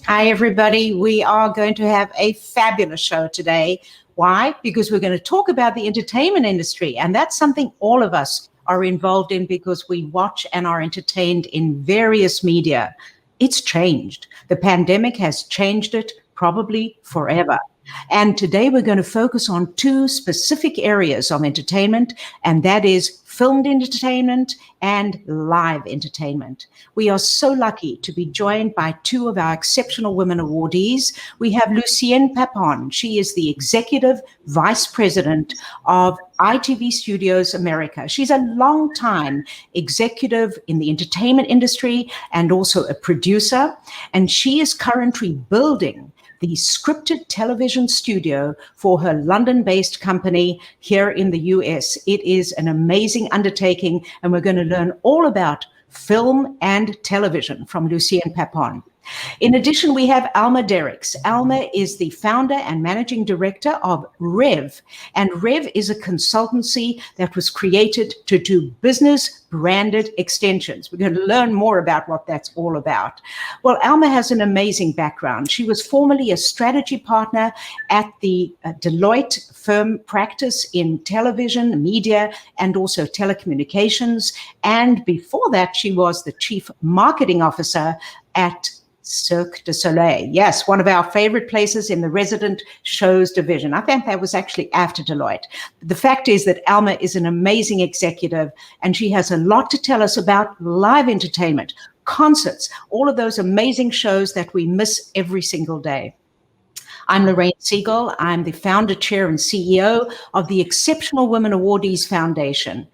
Hi, everybody. We are going to have a fabulous show today. Why? Because we're going to talk about the entertainment industry, and that's something all of us are involved in because we watch and are entertained in various media. It's changed. The pandemic has changed it probably forever. And today we're going to focus on two specific areas of entertainment, and that is filmed entertainment and live entertainment. We are so lucky to be joined by two of our exceptional women awardees. We have Lucienne Papon. She is the Executive Vice President of ITV Studios America. She's a long-time executive in the entertainment industry and also a producer, and she is currently building the scripted television studio for her London-based company here in the US. It is an amazing undertaking, and we're going to learn all about film and television from Lucienne Papon. In addition, we have Alma Derricks. Alma is the founder and managing director of Rev, and Rev is a consultancy that was created to do business branded extensions. We're going to learn more about what that's all about. Well, Alma has an amazing background. She was formerly a strategy partner at the Deloitte firm practice in television, media, and also telecommunications. And before that, she was the chief marketing officer at Cirque du Soleil. Yes, one of our favorite places in the resident shows division. I think that was actually after Deloitte. The fact is that Alma is an amazing executive, and she has a lot to tell us about live entertainment, concerts, all of those amazing shows that we miss every single day. I'm Lorraine Siegel. I'm the founder, chair, and CEO of the Exceptional Women Awardees Foundation.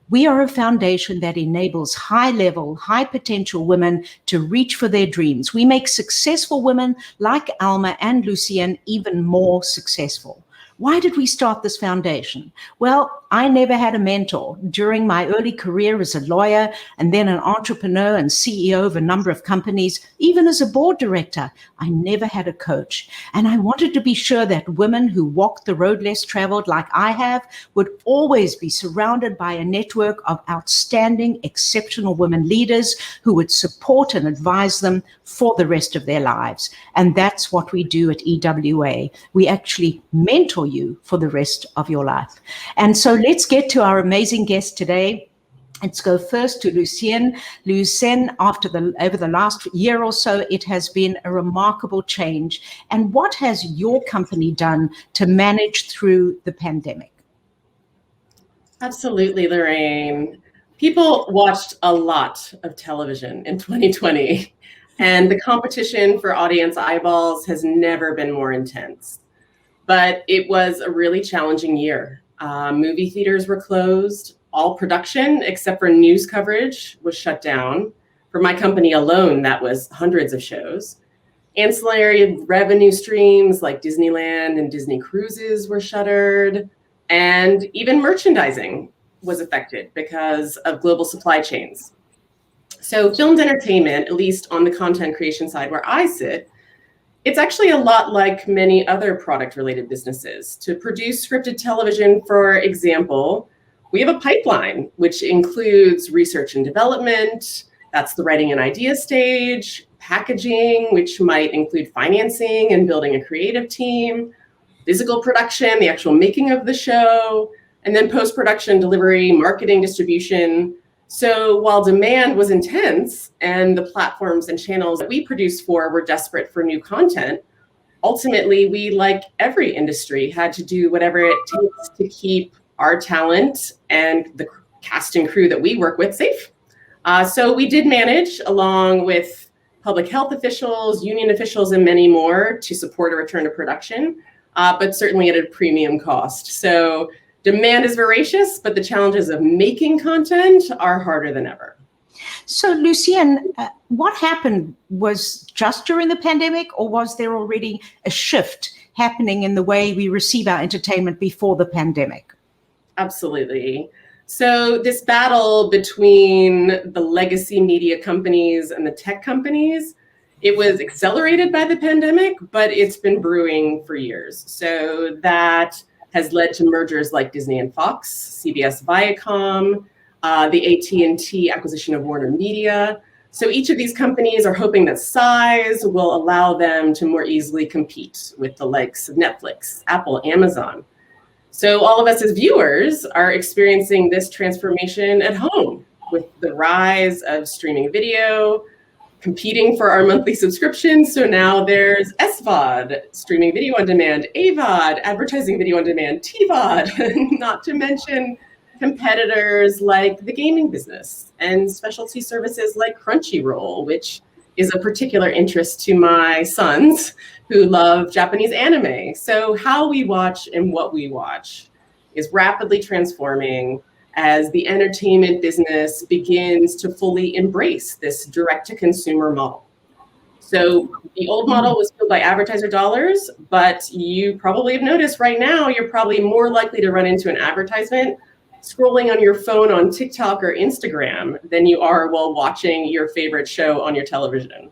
We are a foundation that enables high-level, high-potential women to reach for their dreams. We make successful women like Alma and Lucienne even more successful. Why did we start this foundation? Well, I never had a mentor. During my early career as a lawyer and then an entrepreneur and CEO of a number of companies, even as a board director, I never had a coach. And I wanted to be sure that women who walked the road less traveled like I have would always be surrounded by a network of outstanding, exceptional women leaders who would support and advise them for the rest of their lives. And that's what we do at EWA. We actually mentor you for the rest of your life. And so let's get to our amazing guest today. Let's go first to Lucienne. Lucienne, over the last year or so, it has been a remarkable change. And what has your company done to manage through the pandemic? Absolutely, Lorraine. People watched a lot of television in 2020, and the competition for audience eyeballs has never been more intense. But it was a really challenging year. Movie theaters were closed. All production, except for news coverage, was shut down. For my company alone, that was hundreds of shows. Ancillary revenue streams like Disneyland and Disney Cruises were shuttered. And even merchandising was affected because of global supply chains. So filmed entertainment, at least on the content creation side where I sit, it's actually a lot like many other product-related businesses. To produce scripted television, for example, we have a pipeline, which includes research and development, that's the writing and idea stage, packaging, which might include financing and building a creative team, physical production, the actual making of the show, and then post-production, delivery, marketing, distribution. So while demand was intense and the platforms and channels that we produced for were desperate for new content, ultimately we, like every industry, had to do whatever it takes to keep our talent and the cast and crew that we work with safe. So we did manage, along with public health officials, union officials, and many more, to support a return to production, but certainly at a premium cost. So demand is voracious, but the challenges of making content are harder than ever. So, Lucienne, what happened? Was just during the pandemic, or was there already a shift happening in the way we receive our entertainment before the pandemic? Absolutely. So this battle between the legacy media companies and the tech companies, it was accelerated by the pandemic, but it's been brewing for years. So that has led to mergers like Disney and Fox, CBS Viacom, the AT&T acquisition of Warner Media. So each of these companies are hoping that size will allow them to more easily compete with the likes of Netflix, Apple, Amazon. So all of us as viewers are experiencing this transformation at home with the rise of streaming video, competing for our monthly subscriptions. So now there's SVOD, streaming video on demand, AVOD, advertising video on demand, TVOD, not to mention competitors like the gaming business and specialty services like Crunchyroll, which is a particular interest to my sons who love Japanese anime. So how we watch and what we watch is rapidly transforming as the entertainment business begins to fully embrace this direct-to-consumer model. So the old model was fueled by advertiser dollars, but you probably have noticed right now, you're probably more likely to run into an advertisement scrolling on your phone on TikTok or Instagram than you are while watching your favorite show on your television.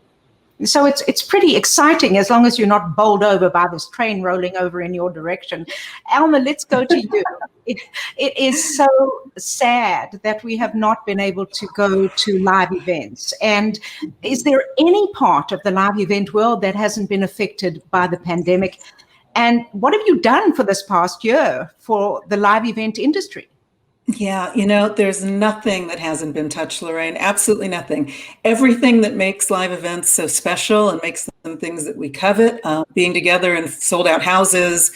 So it's pretty exciting as long as you're not bowled over by this train rolling over in your direction. Alma, let's go to you. It is so sad that we have not been able to go to live events. And is there any part of the live event world that hasn't been affected by the pandemic? And what have you done for this past year for the live event industry? Yeah, there's nothing that hasn't been touched, Lorraine. Absolutely nothing. Everything that makes live events so special and makes them things that we covet, being together in sold out houses,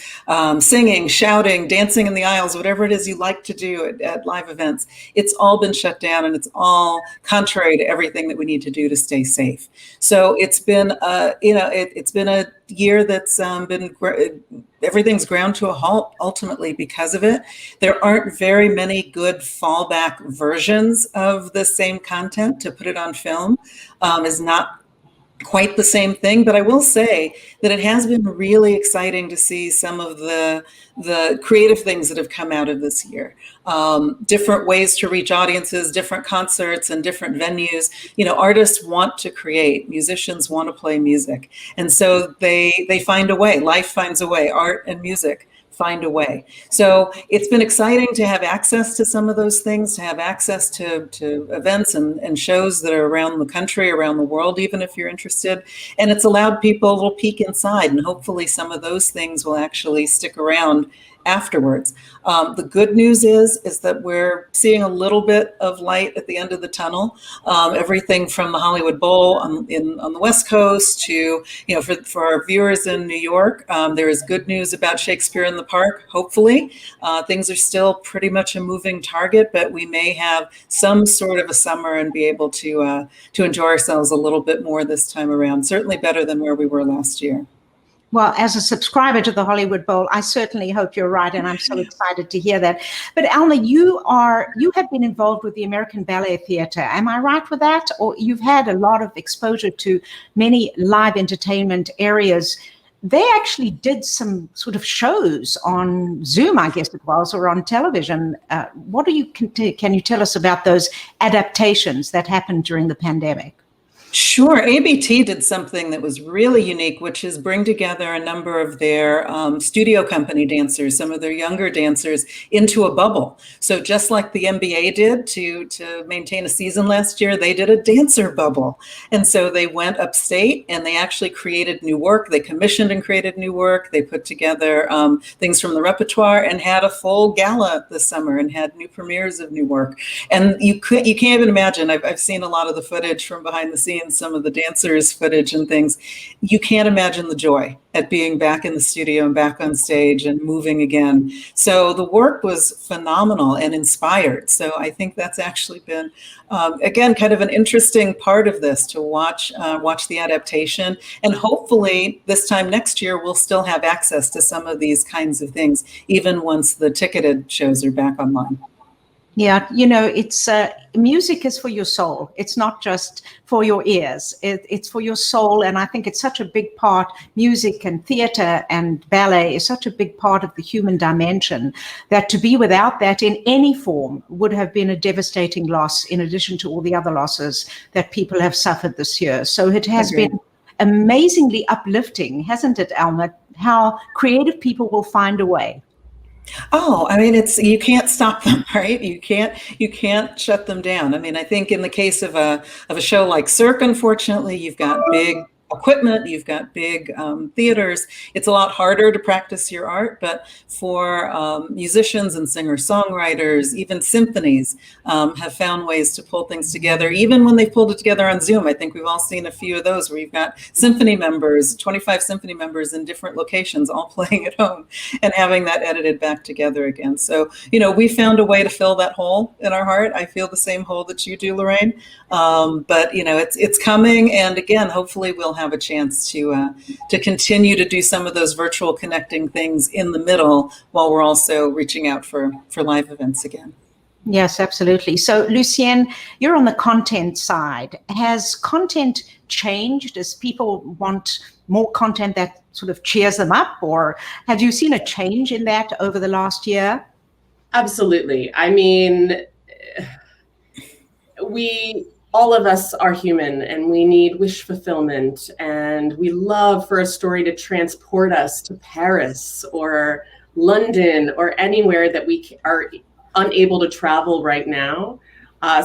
singing, shouting, dancing in the aisles, whatever it is you like to do at live events, it's all been shut down, and it's all contrary to everything that we need to do to stay safe. So it's been, it's been a year that's been everything's ground to a halt ultimately because of it. There aren't very many good fallback versions of the same content. To put it on film is not quite the same thing, but I will say that it has been really exciting to see some of the creative things that have come out of this year. Different ways to reach audiences, different concerts and different venues. Artists want to create, musicians want to play music. And so they find a way, life finds a way, art and music find a way. So it's been exciting to have access to some of those things, to have access to events and shows that are around the country, around the world, even if you're interested. And it's allowed people a little peek inside, and hopefully some of those things will actually stick around afterwards. The good news is that we're seeing a little bit of light at the end of the tunnel. Everything from the Hollywood Bowl on the West Coast to, for our viewers in New York, there is good news about Shakespeare in the Park, hopefully. Things are still pretty much a moving target, but we may have some sort of a summer and be able to enjoy ourselves a little bit more this time around. Certainly better than where we were last year. Well, as a subscriber to the Hollywood Bowl, I certainly hope you're right, and I'm so excited to hear that. But Alma, you have been involved with the American Ballet Theatre. Am I right with that? Or you've had a lot of exposure to many live entertainment areas. They actually did some sort of shows on Zoom, I guess it was, or on television. Can you tell us about those adaptations that happened during the pandemic? Sure. ABT did something that was really unique, which is bring together a number of their studio company dancers, some of their younger dancers, into a bubble. So just like the NBA did to maintain a season last year, they did a dancer bubble. And so they went upstate and they actually created new work. They commissioned and created new work. They put together things from the repertoire and had a full gala this summer and had new premieres of new work. And you can't even imagine, I've seen a lot of the footage from behind the scenes, some of the dancers' footage and things. You can't imagine the joy at being back in the studio and back on stage and moving again. So the work was phenomenal and inspired. So I think that's actually been, again, kind of an interesting part of this to watch the adaptation. And hopefully this time next year, we'll still have access to some of these kinds of things, even once the ticketed shows are back online. Yeah, it's music is for your soul. It's not just for your ears. It's for your soul. And I think it's such a big part. Music and theater and ballet is such a big part of the human dimension that to be without that in any form would have been a devastating loss, in addition to all the other losses that people have suffered this year. So it has been amazingly uplifting, hasn't it, Alma, how creative people will find a way. Oh, I mean, you can't stop them, right? You can't shut them down. I mean, I think in the case of a show like Cirque, unfortunately, you've got big equipment, you've got big theaters. It's a lot harder to practice your art, but for musicians and singer-songwriters, even symphonies have found ways to pull things together, even when they've pulled it together on Zoom. I think we've all seen a few of those where you've got symphony members, 25 symphony members in different locations, all playing at home and having that edited back together again. So, we found a way to fill that hole in our heart. I feel the same hole that you do, Lorraine. But it's coming, and again, hopefully we'll have a chance to continue to do some of those virtual connecting things in the middle while we're also reaching out for live events again. Yes, absolutely. So, Lucienne, you're on the content side. Has content changed? Does people want more content that sort of cheers them up, or have you seen a change in that over the last year? Absolutely. I mean, all of us are human, and we need wish fulfillment, and we love for a story to transport us to Paris or London or anywhere that we are unable to travel right now.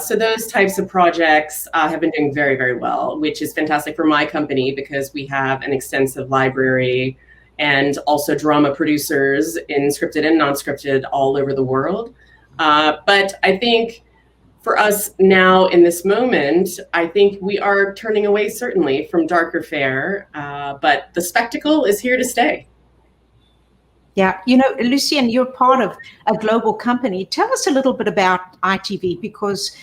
So those types of projects have been doing very, very well, which is fantastic for my company because we have an extensive library and also drama producers in scripted and non-scripted all over the world. But I think for us now in this moment, I think we are turning away certainly from darker fare, but the spectacle is here to stay. Yeah, Lucienne, you're part of a global company. Tell us a little bit about ITV, because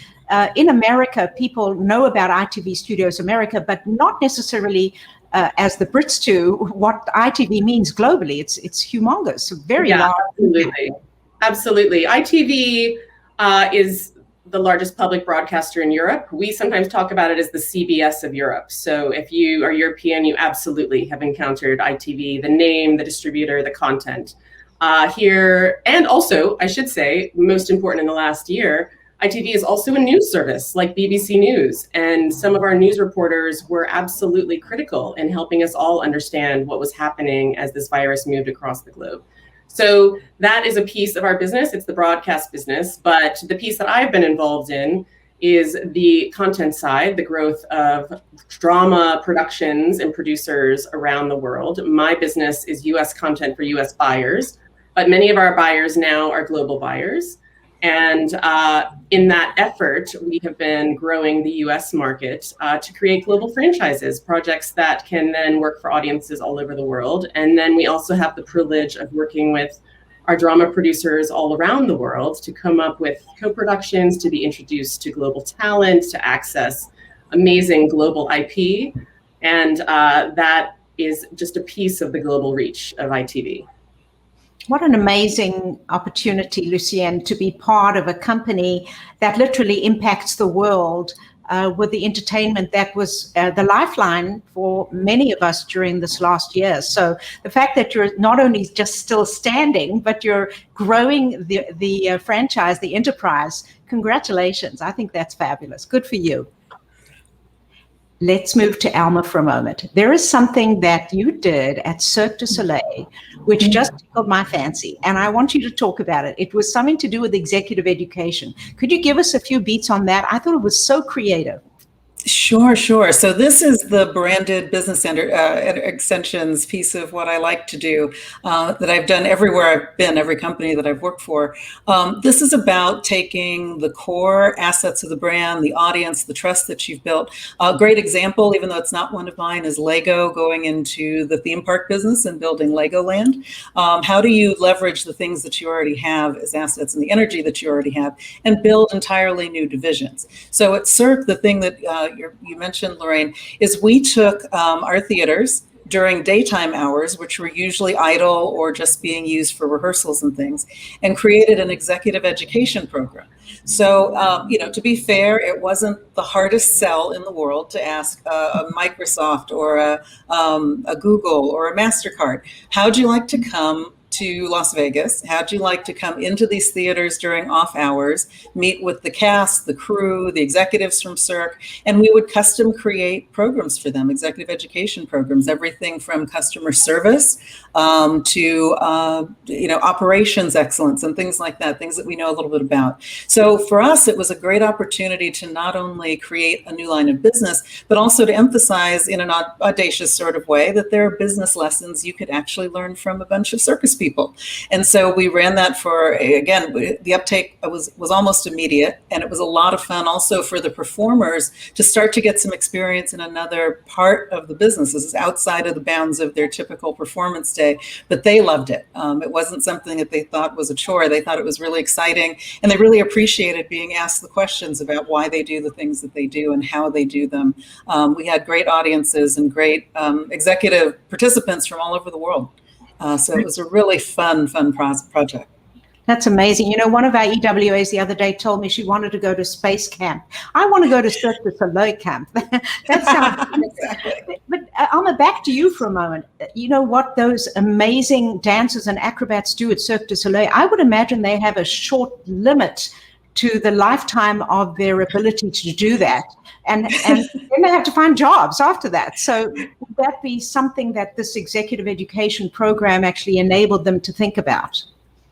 in America, people know about ITV Studios America, but not necessarily as the Brits do, what ITV means globally. It's humongous, very large. Absolutely. ITV is the largest public broadcaster in Europe. We sometimes talk about it as the CBS of Europe. So if you are European, you absolutely have encountered ITV, the name, the distributor, the content here. And also, I should say, most important in the last year, ITV is also a news service like BBC News. And some of our news reporters were absolutely critical in helping us all understand what was happening as this virus moved across the globe. So that is a piece of our business. It's the broadcast business. But the piece that I've been involved in is the content side, the growth of drama productions and producers around the world. My business is US content for US buyers, but many of our buyers now are global buyers. And in that effort, we have been growing the US market to create global franchises, projects that can then work for audiences all over the world. And then we also have the privilege of working with our drama producers all around the world to come up with co-productions, to be introduced to global talent, to access amazing global IP. And that is just a piece of the global reach of ITV. What an amazing opportunity, Lucienne, to be part of a company that literally impacts the world with the entertainment that was the lifeline for many of us during this last year. So the fact that you're not only just still standing, but you're growing the franchise, the enterprise, congratulations. I think that's fabulous. Good for you. Let's move to Alma for a moment. There is something that you did at Cirque du Soleil, which just tickled my fancy, and I want you to talk about it. It was something to do with executive education. Could you give us a few beats on that? I thought it was so creative. Sure. So this is the branded business center extensions piece of what I like to do that I've done everywhere I've been, every company that I've worked for. This is about taking the core assets of the brand, the audience, the trust that you've built. A great example, even though it's not one of mine, is Lego going into the theme park business and building Legoland. How do you leverage the things that you already have as assets and the energy that you already have and build entirely new divisions? So at Cirque, the thing that you mentioned, Lorraine, is we took our theaters during daytime hours, which were usually idle or just being used for rehearsals and things, and created an executive education program. So, to be fair, it wasn't the hardest sell in the world to ask a Microsoft or a Google or a MasterCard, how'd you like to come to Las Vegas? How'd you like to come into these theaters during off hours, meet with the cast, the crew, the executives from Cirque, and we would custom create programs for them, executive education programs, everything from customer service to operations excellence and things like that, things that we know a little bit about. So for us, it was a great opportunity to not only create a new line of business, but also to emphasize in an audacious sort of way that there are business lessons you could actually learn from a bunch of circus people. And so we ran that for, again, the uptake was almost immediate, and it was a lot of fun also for the performers to start to get some experience in another part of the business. This is outside of the bounds of their typical performance day, but they loved it. It wasn't something that they thought was a chore. They thought it was really exciting, and they really appreciated being asked the questions about why they do the things that they do and how they do them. We had great audiences and great executive participants from all over the world. So it was a really fun project. That's amazing. You know, one of our EWAs the other day told me she wanted to go to space camp. I want to go to Cirque du Soleil camp. That sounds exactly. But Alma, back to you for a moment. You know what those amazing dancers and acrobats do at Cirque du Soleil? I would imagine they have a short limit to the lifetime of their ability to do that. And then they have to find jobs after that. So would that be something that this executive education program actually enabled them to think about?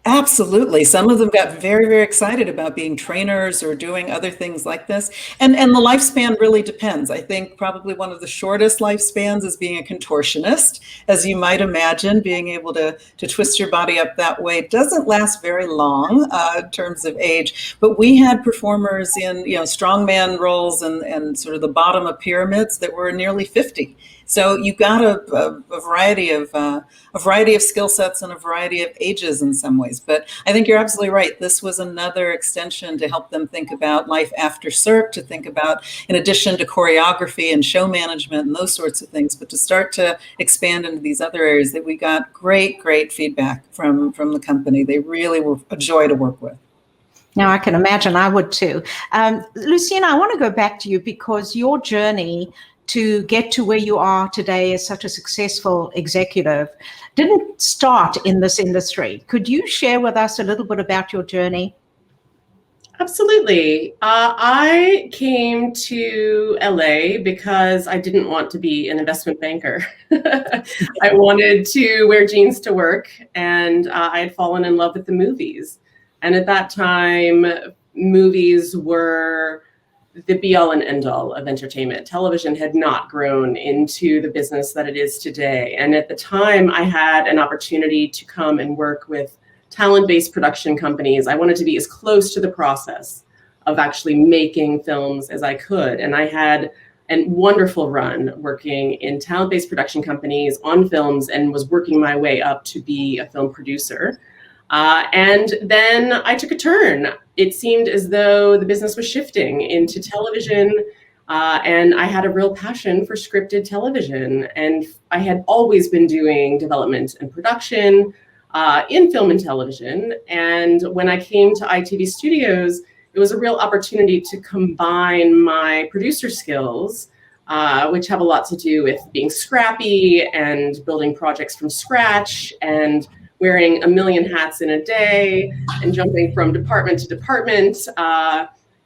Absolutely. Some of them got very, very excited about being trainers or doing other things like this. And the lifespan really depends. I think probably one of the shortest lifespans is being a contortionist. As you might imagine, being able to twist your body up that way doesn't last very long in terms of age. But we had performers in strongman roles and sort of the bottom of pyramids that were nearly 50. So you got a variety of skill sets and a variety of ages in some ways. But I think you're absolutely right. This was another extension to help them think about life after Cirque, to think about, in addition to choreography and show management and those sorts of things, but to start to expand into these other areas that we got great feedback from the company. They really were a joy to work with. Now, I can imagine I would too. Luciana, I want to go back to you because your journey to get to where you are today as such a successful executive didn't start in this industry. Could you share with us a little bit about your journey? Absolutely. I came to LA because I didn't want to be an investment banker. I wanted to wear jeans to work, and I had fallen in love with the movies. And at that time, movies were the be-all and end-all of entertainment. Television had not grown into the business that it is today. And at the time, I had an opportunity to come and work with talent-based production companies. I wanted to be as close to the process of actually making films as I could. And I had a wonderful run working in talent-based production companies on films and was working my way up to be a film producer. And then I took a turn. It seemed as though the business was shifting into television, and I had a real passion for scripted television. And I had always been doing development and production in film and television. And when I came to ITV Studios, it was a real opportunity to combine my producer skills, which have a lot to do with being scrappy and building projects from scratch and wearing a million hats in a day and jumping from department to department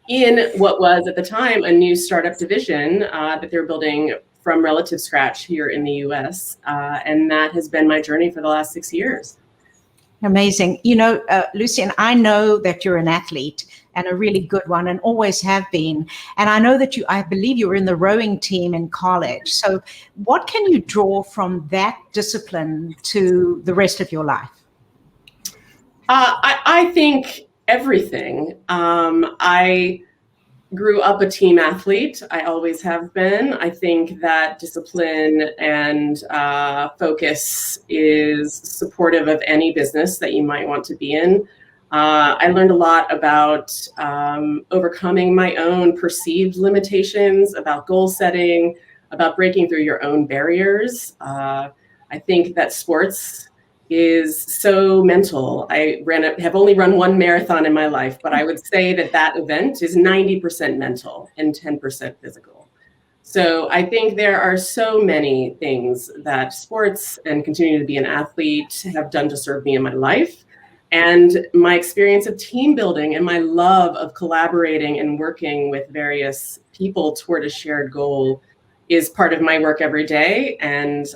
in what was at the time a new startup division that they're building from relative scratch here in the US. And that has been my journey for the last 6 years. Amazing. You know, Lucian, I know that you're an athlete and a really good one and always have been. And I know that I believe you were in the rowing team in college. So what can you draw from that discipline to the rest of your life? I think everything. I grew up a team athlete. I always have been. I think that discipline and focus is supportive of any business that you might want to be in. I learned a lot about overcoming my own perceived limitations, about goal setting, about breaking through your own barriers. I think that sports is so mental. I have only run one marathon in my life, but I would say that event is 90% mental and 10% physical. So I think there are so many things that sports and continuing to be an athlete have done to serve me in my life. And my experience of team building and my love of collaborating and working with various people toward a shared goal is part of my work every day. And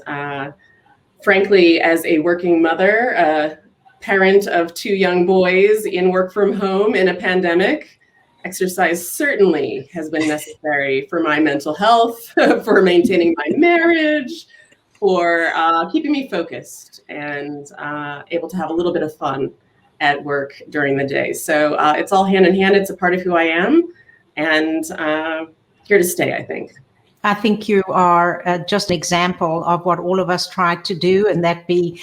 frankly, as a working mother, a parent of 2 young boys in work from home in a pandemic, exercise certainly has been necessary for my mental health, for maintaining my marriage, for keeping me focused and able to have a little bit of fun at work during the day. So it's all hand in hand. It's a part of who I am, and here to stay, I think. I think you are just an example of what all of us try to do, and that be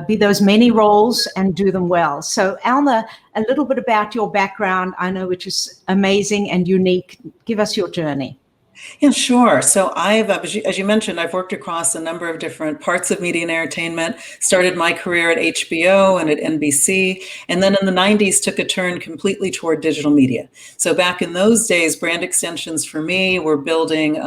those many roles and do them well. So Alma, a little bit about your background, I know, which is amazing and unique. Give us your journey. Yeah, sure. So I've, as you mentioned, I've worked across a number of different parts of media and entertainment, started my career at HBO and at NBC, and then in the 90s took a turn completely toward digital media. So back in those days, brand extensions for me were building,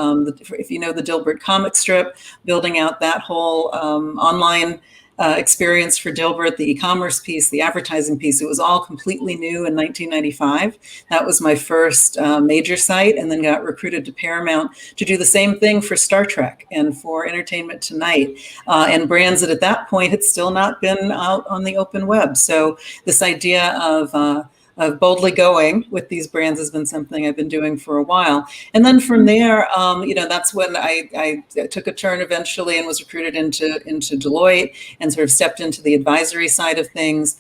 if you know the Dilbert comic strip, building out that whole online experience for Dilbert, the e-commerce piece, the advertising piece. It was all completely new in 1995. That was my first major site, and then got recruited to Paramount to do the same thing for Star Trek and for Entertainment Tonight, and brands that at that point had still not been out on the open web. So this idea of boldly going with these brands has been something I've been doing for a while. And then from there, that's when I took a turn eventually and was recruited into Deloitte and sort of stepped into the advisory side of things,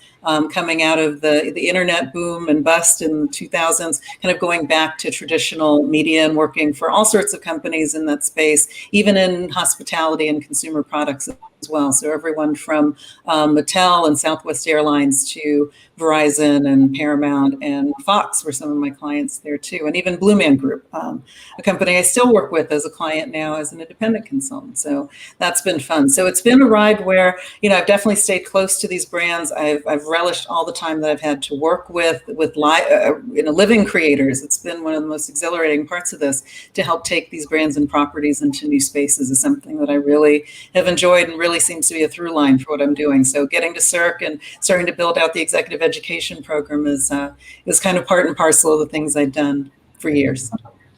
coming out of the internet boom and bust in the 2000s, kind of going back to traditional media and working for all sorts of companies in that space, even in hospitality and consumer products as well. So everyone from Mattel and Southwest Airlines to Verizon and Paramount and Fox were some of my clients there too. And even Blue Man Group, a company I still work with as a client now as an independent consultant. So that's been fun. So it's been a ride where, I've definitely stayed close to these brands. I've relished all the time that I've had to work with living creators. It's been one of the most exhilarating parts of this, to help take these brands and properties into new spaces is something that I really have enjoyed and really seems to be a through line for what I'm doing. So getting to Cirque and starting to build out the executive education program is kind of part and parcel of the things I've done for years.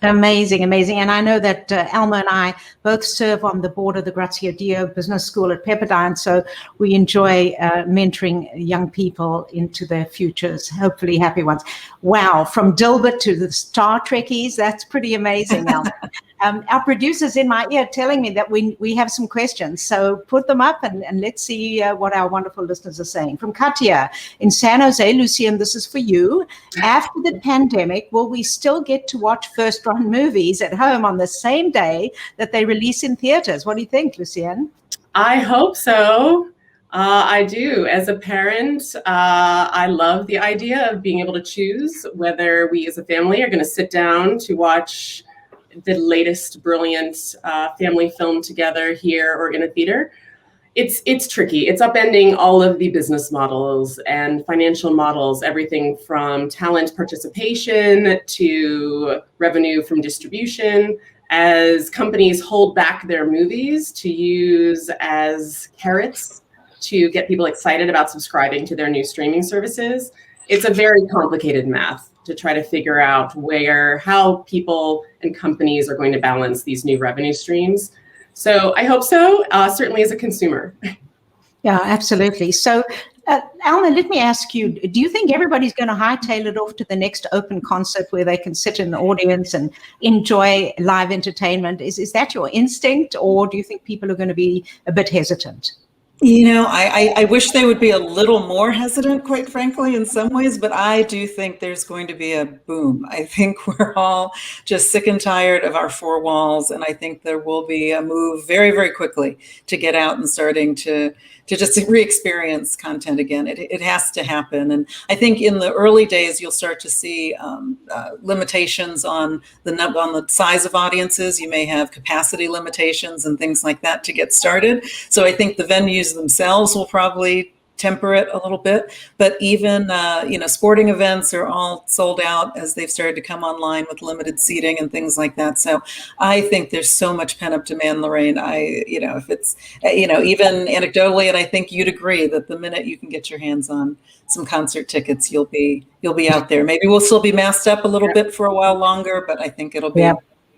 Amazing, amazing. And I know that Alma and I both serve on the board of the Grazia Dio Business School at Pepperdine. So we enjoy mentoring young people into their futures, hopefully happy ones. Wow, from Dilbert to the Star Trekkies, that's pretty amazing, Alma. Our producer's in my ear telling me that we have some questions. So put them up and let's see what our wonderful listeners are saying. From Katia in San Jose, Lucian, this is for you. After the pandemic, will we still get to watch first-run movies at home on the same day that they release in theaters? What do you think, Lucian? I hope so. I do. As a parent, I love the idea of being able to choose whether we as a family are going to sit down to watch the latest brilliant family film together here or in a theater. It's tricky. It's upending all of the business models and financial models, everything from talent participation to revenue from distribution, as companies hold back their movies to use as carrots to get people excited about subscribing to their new streaming services. It's a very complicated math to try to figure out how people and companies are going to balance these new revenue streams. So I hope so, certainly as a consumer. Yeah, absolutely. So Alma, let me ask you, do you think everybody's going to hightail it off to the next open concert where they can sit in the audience and enjoy live entertainment? Is that your instinct, or do you think people are going to be a bit hesitant? I wish they would be a little more hesitant, quite frankly, in some ways, but I do think there's going to be a boom. I think we're all just sick and tired of our four walls, and I think there will be a move very, very quickly to get out and starting to just re-experience content again. It has to happen. And I think in the early days, you'll start to see limitations on the size of audiences. You may have capacity limitations and things like that to get started. So I think the venues themselves will probably temper it a little bit. But even, sporting events are all sold out as they've started to come online with limited seating and things like that. So I think there's so much pent-up demand, Lorraine. If it's, even anecdotally, and I think you'd agree that the minute you can get your hands on some concert tickets, you'll be out there. Maybe we'll still be masked up a little bit for a while longer, but I think it'll be. Yeah.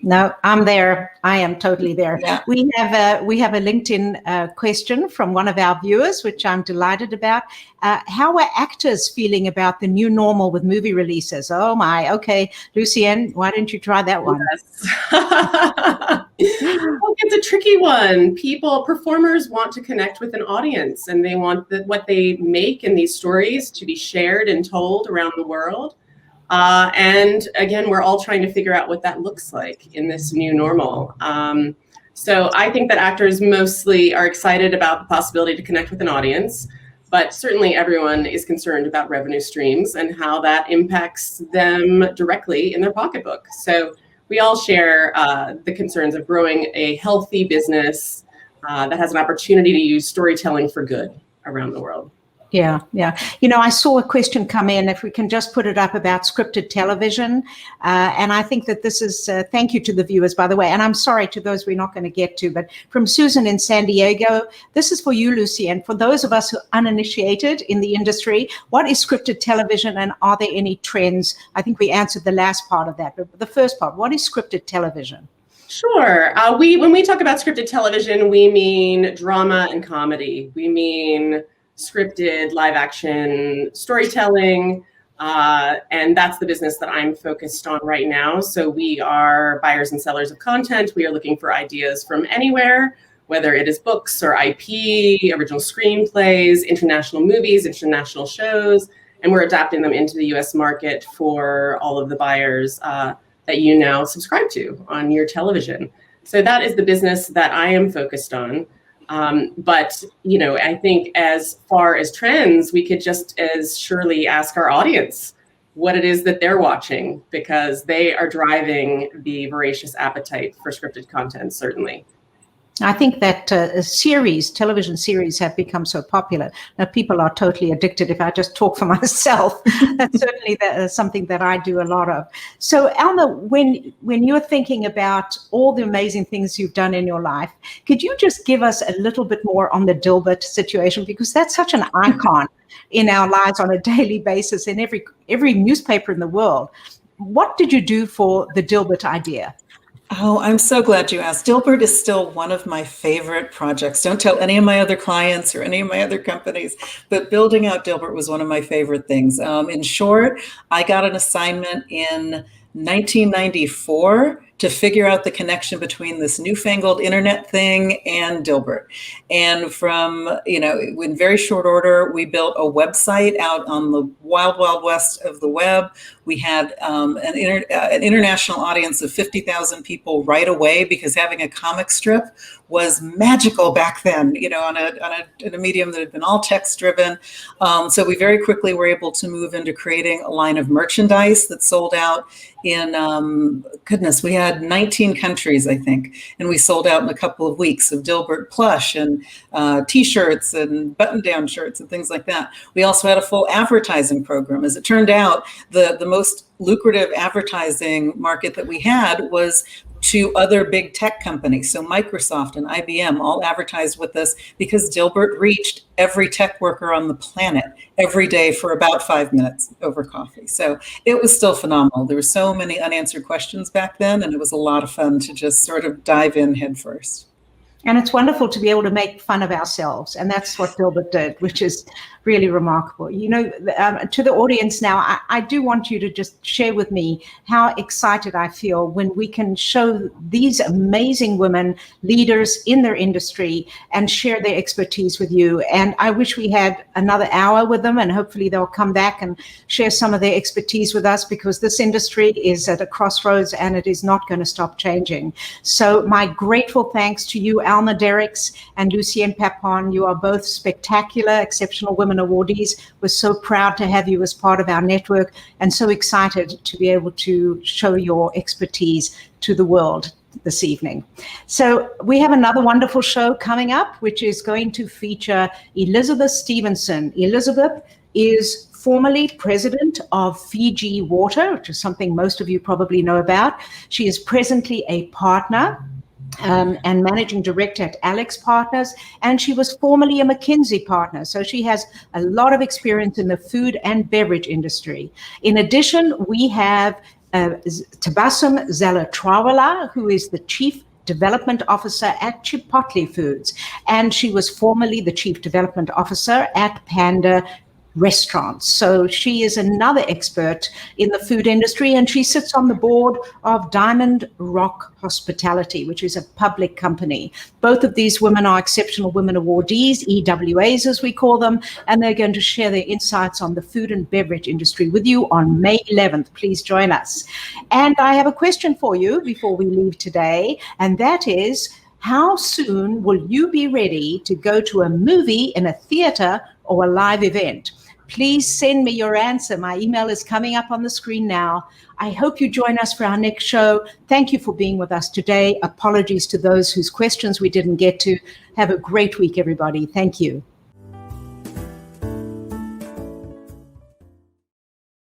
No, I'm there. I am totally there. Yeah. We have a LinkedIn question from one of our viewers, which I'm delighted about. How are actors feeling about the new normal with movie releases? Oh my, okay. Lucienne, why don't you try that one? Yes. Well, it's a tricky one. Performers want to connect with an audience, and they want what they make in these stories to be shared and told around the world. And again, we're all trying to figure out what that looks like in this new normal. So I think that actors mostly are excited about the possibility to connect with an audience, but certainly everyone is concerned about revenue streams and how that impacts them directly in their pocketbook. So we all share the concerns of growing a healthy business that has an opportunity to use storytelling for good around the world. Yeah. I saw a question come in, if we can just put it up, about scripted television. And I think that this is, thank you to the viewers, by the way, and I'm sorry to those we're not going to get to, but from Susan in San Diego, this is for you, Lucy, and for those of us who are uninitiated in the industry, what is scripted television and are there any trends? I think we answered the last part of that, but the first part, what is scripted television? Sure. When we talk about scripted television, we mean drama and comedy. We mean scripted live action storytelling, and that's the business that I'm focused on right now. So we are buyers and sellers of content. We are looking for ideas from anywhere, whether it is books or IP, original screenplays, international movies, international shows, and we're adapting them into the US market for all of the buyers that you now subscribe to on your television. So that is the business that I am focused on. But I think as far as trends, we could just as surely ask our audience what it is that they're watching, because they are driving the voracious appetite for scripted content, certainly. I think that television series have become so popular. Now people are totally addicted. If I just talk for myself, that's certainly something that I do a lot of. So Alma, when you're thinking about all the amazing things you've done in your life, could you just give us a little bit more on the Dilbert situation? Because that's such an icon in our lives on a daily basis in every newspaper in the world. What did you do for the Dilbert idea? Oh, I'm so glad you asked. Dilbert is still one of my favorite projects. Don't tell any of my other clients or any of my other companies, but building out Dilbert was one of my favorite things. In short, I got an assignment in 1994 to figure out the connection between this newfangled internet thing and Dilbert. And from, in very short order, we built a website out on the wild, wild west of the web. We had an international audience of 50,000 people right away, because having a comic strip was magical back then, in a medium that had been all text driven. So we very quickly were able to move into creating a line of merchandise that sold out in, we had 19 countries, I think, and we sold out in a couple of weeks of Dilbert plush and T-shirts and button-down shirts and things like that. We also had a full advertising program. As it turned out, the most lucrative advertising market that we had was to other big tech companies. So Microsoft and IBM all advertised with us because Dilbert reached every tech worker on the planet every day for about 5 minutes over coffee. So it was still phenomenal. There were so many unanswered questions back then, and it was a lot of fun to just sort of dive in head first. And it's wonderful to be able to make fun of ourselves. And that's what Dilbert did, which is really remarkable. To the audience now, I do want you to just share with me how excited I feel when we can show these amazing women, leaders in their industry, and share their expertise with you. And I wish we had another hour with them, and hopefully they'll come back and share some of their expertise with us, because this industry is at a crossroads and it is not going to stop changing. So my grateful thanks to you, Alma Derricks and Lucienne Papon. You are both spectacular, exceptional women awardees. We're so proud to have you as part of our network, and so excited to be able to show your expertise to the world. this evening. So we have another wonderful show coming up, which is going to feature Elizabeth Stevenson. Elizabeth is formerly president of Fiji Water, which is something most of you probably know about. She is presently a partner and managing director at Alex Partners, and she was formerly a McKinsey partner. So she has a lot of experience in the food and beverage industry. In addition, we have Tabassum Zalatrawala, who is the Chief Development Officer at Chipotle Foods, and she was formerly the Chief Development Officer at Panda Restaurants. So she is another expert in the food industry, and she sits on the board of Diamond Rock Hospitality, which is a public company. Both of these women are Exceptional Women Awardees, EWAs as we call them, and they're going to share their insights on the food and beverage industry with you on May 11th. Please join us. And I have a question for you before we leave today, and that is, how soon will you be ready to go to a movie in a theater or a live event? Please send me your answer. My email is coming up on the screen now. I hope you join us for our next show. Thank you for being with us today. Apologies to those whose questions we didn't get to. Have a great week, everybody. Thank you.